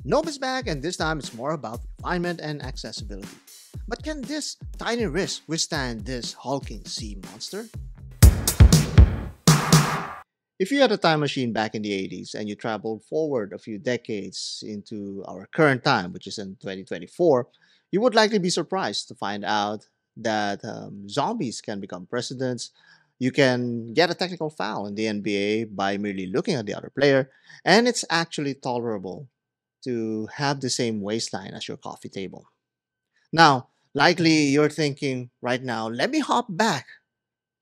Nove is back, and this time it's more about refinement and accessibility. But can this tiny wrist withstand this hulking sea monster? If you had a time machine back in the 80s and you traveled forward a few decades into our current time, which is in 2024, you would likely be surprised to find out that zombies can become presidents. You can get a technical foul in the NBA by merely looking at the other player, and it's actually tolerable to have the same waistline as your coffee table. Now, likely you're thinking right now, let me hop back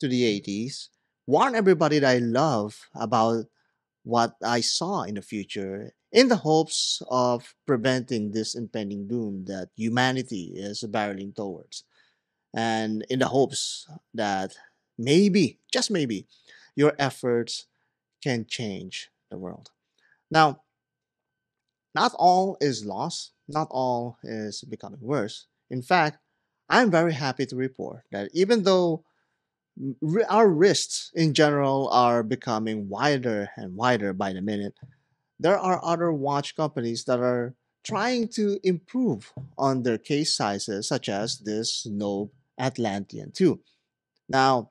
to the 80s, warn everybody that I love about what I saw in the future in the hopes of preventing this impending doom that humanity is barreling towards, and in the hopes that maybe, just maybe, your efforts can change the world. Now, not all is lost, not all is becoming worse. In fact, I'm very happy to report that even though our wrists in general are becoming wider and wider by the minute, there are other watch companies that are trying to improve on their case sizes, such as this Nove Atlantean 2. Now,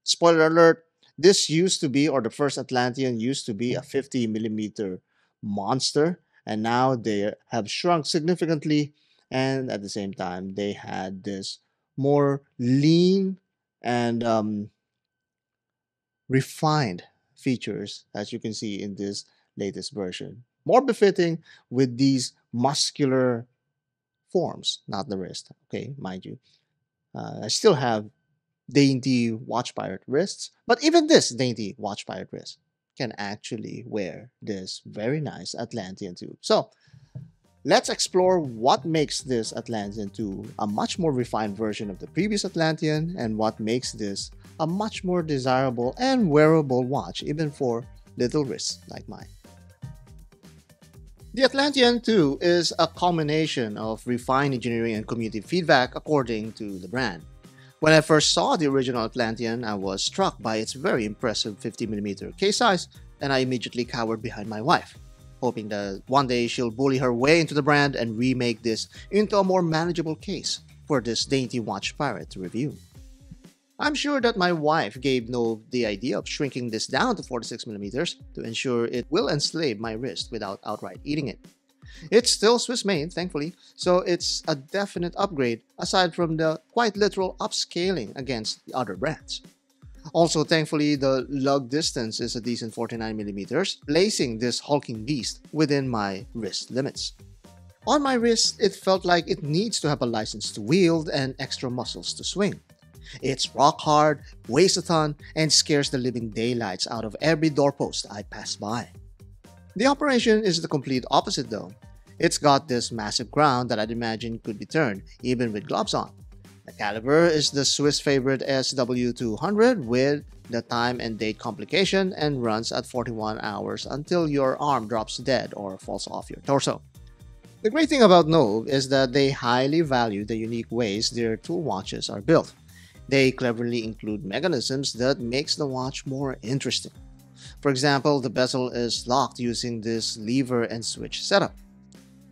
spoiler alert, this used to be, or the first Atlantean used to be a 50 millimeter monster, and now they have shrunk significantly. And at the same time, they had this more lean and refined features, as you can see in this latest version. More befitting with these muscular forms, not the wrist, okay, mind you. I still have dainty watch pirate wrists, but even this dainty watch pirate wrist can actually wear this very nice Atlantean tube. So let's explore what makes this Atlantean 2 a much more refined version of the previous Atlantean and what makes this a much more desirable and wearable watch even for little wrists like mine. The Atlantean 2 is a culmination of refined engineering and community feedback according to the brand. When I first saw the original Atlantean, I was struck by its very impressive 50mm case size, and I immediately cowered behind my wife, hoping that one day she'll bully her way into the brand and remake this into a more manageable case for this dainty watch pirate to review. I'm sure that my wife gave no the idea of shrinking this down to 46mm to ensure it will enslave my wrist without outright eating it. It's still Swiss made, thankfully, so it's a definite upgrade aside from the quite literal upscaling against the other brands. Also, thankfully, the lug distance is a decent 49mm, placing this hulking beast within my wrist limits. On my wrist, it felt like it needs to have a license to wield and extra muscles to swing. It's rock hard, weighs a ton, and scares the living daylights out of every doorpost I pass by. The operation is the complete opposite though. It's got this massive crown that I'd imagine could be turned, even with gloves on. The caliber is the Swiss favorite SW200 with the time and date complication and runs at 41 hours until your arm drops dead or falls off your torso. The great thing about Nove is that they highly value the unique ways their tool watches are built. They cleverly include mechanisms that makes the watch more interesting. For example, the bezel is locked using this lever and switch setup.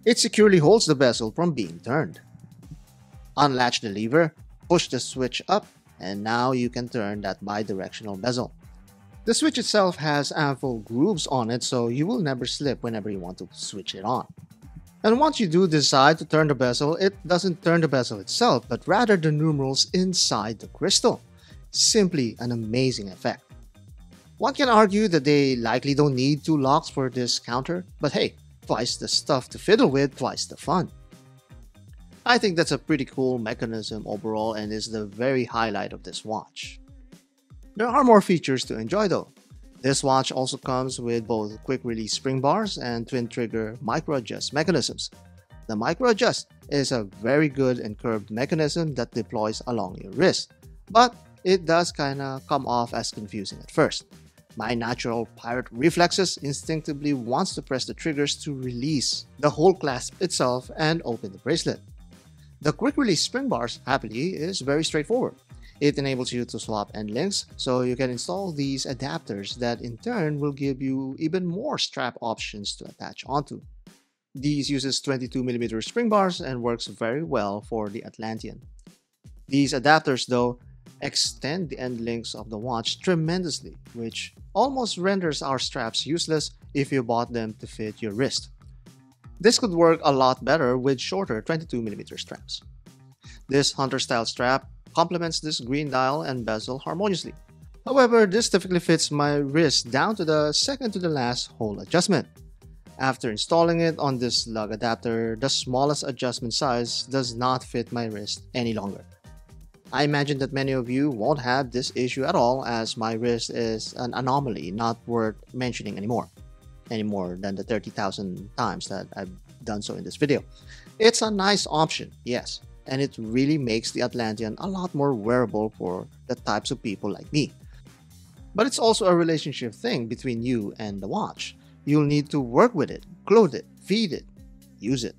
It securely holds the bezel from being turned. Unlatch the lever, push the switch up, and now you can turn that bidirectional bezel. The switch itself has ample grooves on it, so you will never slip whenever you want to switch it on. And once you do decide to turn the bezel, it doesn't turn the bezel itself, but rather the numerals inside the crystal. Simply an amazing effect. One can argue that they likely don't need two locks for this counter, but hey, twice the stuff to fiddle with, twice the fun. I think that's a pretty cool mechanism overall and is the very highlight of this watch. There are more features to enjoy though. This watch also comes with both quick release spring bars and twin trigger micro adjust mechanisms. The micro adjust is a very good and curved mechanism that deploys along your wrist, but it does kinda come off as confusing at first. My natural pirate reflexes instinctively wants to press the triggers to release the whole clasp itself and open the bracelet. The quick release spring bars, happily, is very straightforward. It enables you to swap end links, so you can install these adapters that in turn will give you even more strap options to attach onto. These uses 22mm spring bars and works very well for the Atlantean. These adapters, though, extend the end links of the watch tremendously, which almost renders our straps useless if you bought them to fit your wrist. This could work a lot better with shorter 22mm straps. This hunter-style strap complements this green dial and bezel harmoniously. However, this typically fits my wrist down to the second to the last hole adjustment. After installing it on this lug adapter, the smallest adjustment size does not fit my wrist any longer. I imagine that many of you won't have this issue at all, as my wrist is an anomaly not worth mentioning any more than the 30,000 times that I've done so in this video. It's a nice option, yes, and it really makes the Atlantean a lot more wearable for the types of people like me. But it's also a relationship thing between you and the watch. You'll need to work with it, clothe it, feed it, use it.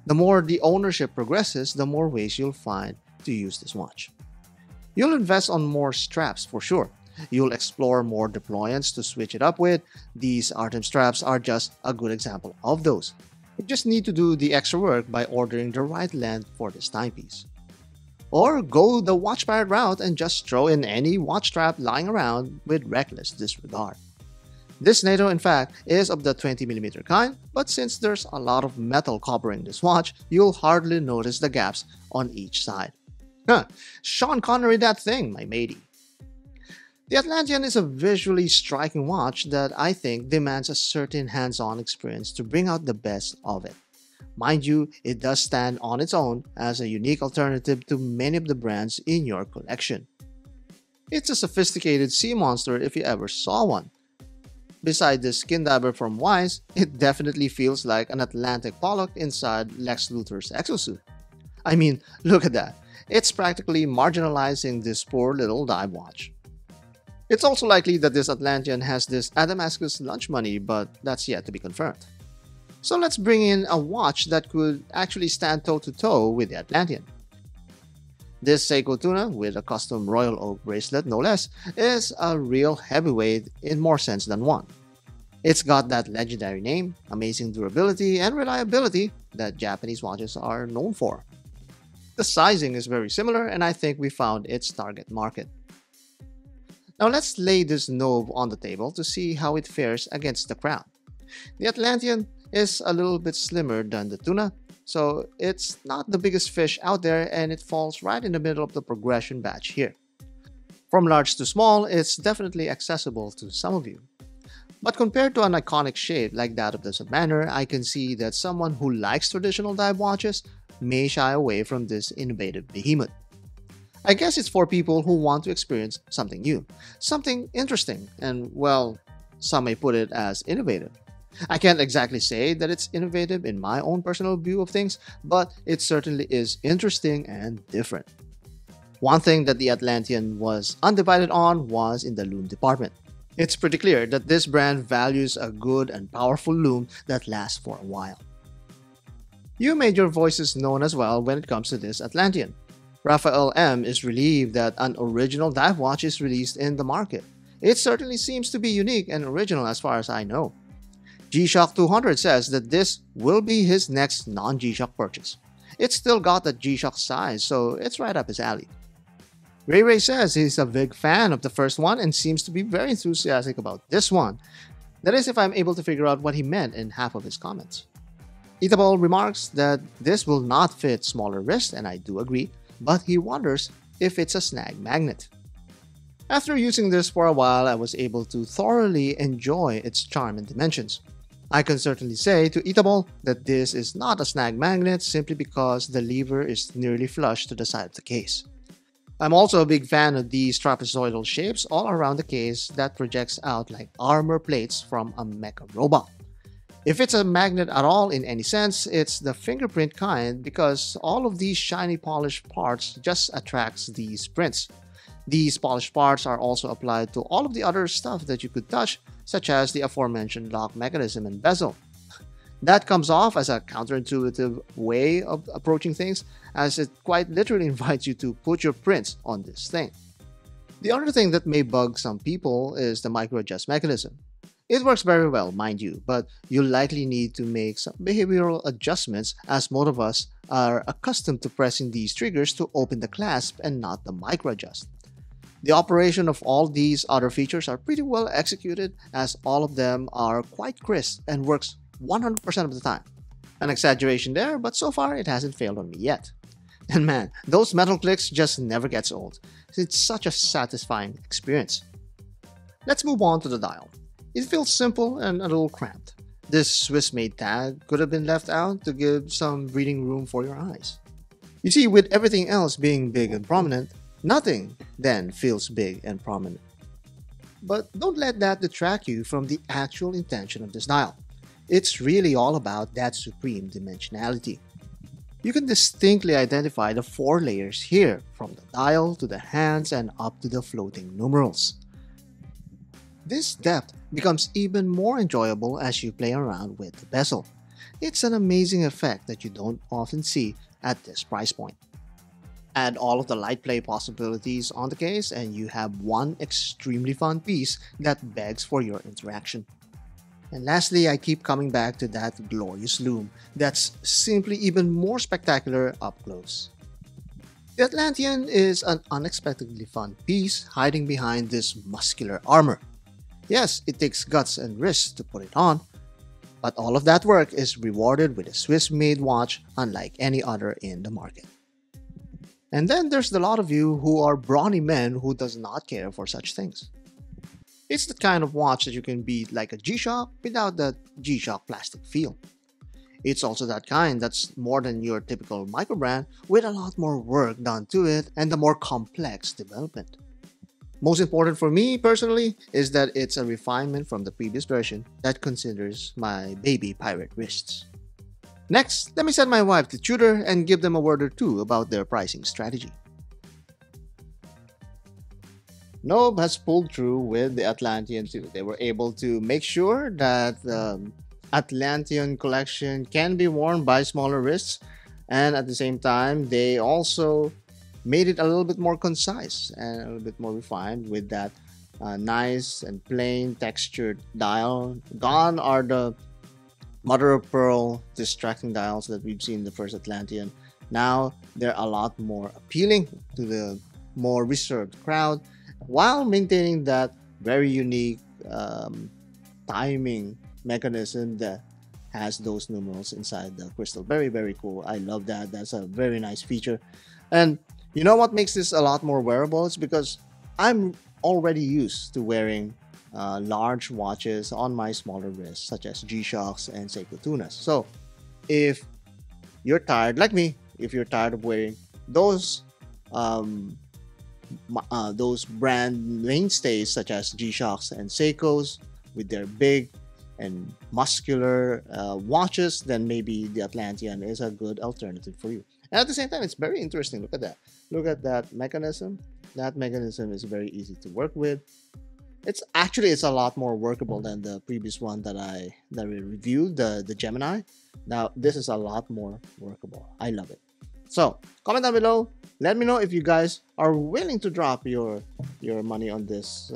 The more the ownership progresses, the more ways you'll find to use this watch. You'll invest on more straps for sure. You'll explore more deployants to switch it up with. These Artem straps are just a good example of those. You just need to do the extra work by ordering the right length for this timepiece. Or go the watch pirate route and just throw in any watch strap lying around with reckless disregard. This NATO, in fact, is of the 20mm kind, but since there's a lot of metal covering this watch, you'll hardly notice the gaps on each side. Sean Connery that thing, my matey. The Atlantean is a visually striking watch that I think demands a certain hands-on experience to bring out the best of it. Mind you, it does stand on its own as a unique alternative to many of the brands in your collection. It's a sophisticated sea monster if you ever saw one. Beside the skin diver from Wise, it definitely feels like an Atlantic Pollock inside Lex Luthor's exosuit. I mean, look at that. It's practically marginalizing this poor little dive watch. It's also likely that this Atlantean has this Adamascus lunch money, but that's yet to be confirmed. So let's bring in a watch that could actually stand toe-to-toe with the Atlantean. This Seiko Tuna, with a custom royal oak bracelet no less, is a real heavyweight in more sense than one. It's got that legendary name, amazing durability, and reliability that Japanese watches are known for. The sizing is very similar, and I think we found its target market. Now let's lay this Nove on the table to see how it fares against the crowd. The Atlantean is a little bit slimmer than the Tuna, so it's not the biggest fish out there, and it falls right in the middle of the progression batch here. From large to small, it's definitely accessible to some of you. But compared to an iconic shape like that of the Submariner, I can see that someone who likes traditional dive watches may shy away from this innovative behemoth. I guess it's for people who want to experience something new, something interesting, and well, some may put it as innovative. I can't exactly say that it's innovative in my own personal view of things, but it certainly is interesting and different. One thing that the Atlantean was undivided on was in the loom department. It's pretty clear that this brand values a good and powerful loom that lasts for a while. You made your voices known as well when it comes to this Atlantean. Raphael M. is relieved that an original dive watch is released in the market. It certainly seems to be unique and original as far as I know. GShock 200 says that this will be his next non-GShock purchase. It's still got that GShock size, so it's right up his alley. Ray says he's a big fan of the first one and seems to be very enthusiastic about this one. That is, if I'm able to figure out what he meant in half of his comments. Eatable remarks that this will not fit smaller wrists, and I do agree, but he wonders if it's a snag magnet. After using this for a while, I was able to thoroughly enjoy its charm and dimensions. I can certainly say to Eatable that this is not a snag magnet simply because the lever is nearly flush to the side of the case. I'm also a big fan of these trapezoidal shapes all around the case that projects out like armor plates from a mecha robot. If it's a magnet at all in any sense, it's the fingerprint kind because all of these shiny polished parts just attracts these prints. These polished parts are also applied to all of the other stuff that you could touch, such as the aforementioned lock mechanism and bezel. That comes off as a counterintuitive way of approaching things, as it quite literally invites you to put your prints on this thing. The other thing that may bug some people is the micro adjust mechanism. It works very well, mind you, but you'll likely need to make some behavioral adjustments as most of us are accustomed to pressing these triggers to open the clasp and not the micro adjust. The operation of all these other features are pretty well executed as all of them are quite crisp and works 100% of the time. An exaggeration there, but so far it hasn't failed on me yet. And man, those metal clicks just never gets old. It's such a satisfying experience. Let's move on to the dial. It feels simple and a little cramped. This Swiss-made tag could have been left out to give some breathing room for your eyes. You see, with everything else being big and prominent, nothing then feels big and prominent. But don't let that detract you from the actual intention of this dial. It's really all about that supreme dimensionality. You can distinctly identify the 4 layers here, from the dial to the hands and up to the floating numerals. This depth becomes even more enjoyable as you play around with the bezel. It's an amazing effect that you don't often see at this price point. Add all of the light play possibilities on the case and you have one extremely fun piece that begs for your interaction. And lastly, I keep coming back to that glorious lume that's simply even more spectacular up close. The Atlantean is an unexpectedly fun piece hiding behind this muscular armor. Yes, it takes guts and wrists to put it on, but all of that work is rewarded with a Swiss-made watch unlike any other in the market. And then there's the lot of you who are brawny men who does not care for such things. It's the kind of watch that you can beat like a GShock without that GShock plastic feel. It's also that kind that's more than your typical microbrand with a lot more work done to it and a more complex development. Most important for me personally is that it's a refinement from the previous version that considers my baby pirate wrists. Next, let me send my wife to Tudor and give them a word or two about their pricing strategy. Nove has pulled through with the Atlantean too. They were able to make sure that the Atlantean collection can be worn by smaller wrists, and at the same time they also made it a little bit more concise and a little bit more refined with that nice and plain textured dial. Gone are the mother of pearl distracting dials that we've seen in the first Atlantean. Now they're a lot more appealing to the more reserved crowd while maintaining that very unique timing mechanism that has those numerals inside the crystal. Very, very cool. I love that. That's a very nice feature. And you know what makes this a lot more wearable? It's because I'm already used to wearing large watches on my smaller wrists, such as G-Shocks and Seiko Tunas. So if you're tired, like me, if you're tired of wearing those brand mainstays such as G-Shocks and Seikos with their big and muscular watches, then maybe the Atlantean is a good alternative for you. And at the same time, it's very interesting. Look at that. Look at that mechanism. That mechanism is very easy to work with. It's a lot more workable than the previous one that we reviewed, the Gemini. Now this is a lot more workable. I love it. So comment down below. Let me know if you guys are willing to drop your money on this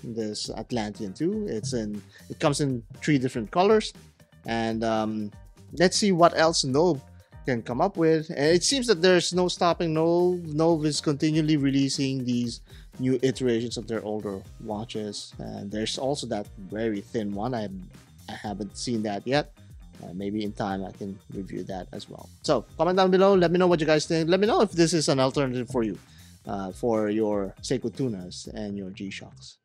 this Atlantean too. It comes in 3 different colors, and let's see what else Nove can come up with. And it seems that there's no stopping. Nove is continually releasing these new iterations of their older watches, and there's also that very thin one. I haven't seen that yet. Maybe in time I can review that as well. So comment down below. Let me know what you guys think. Let me know if this is an alternative for you for your Seiko Tunas and your G-Shocks.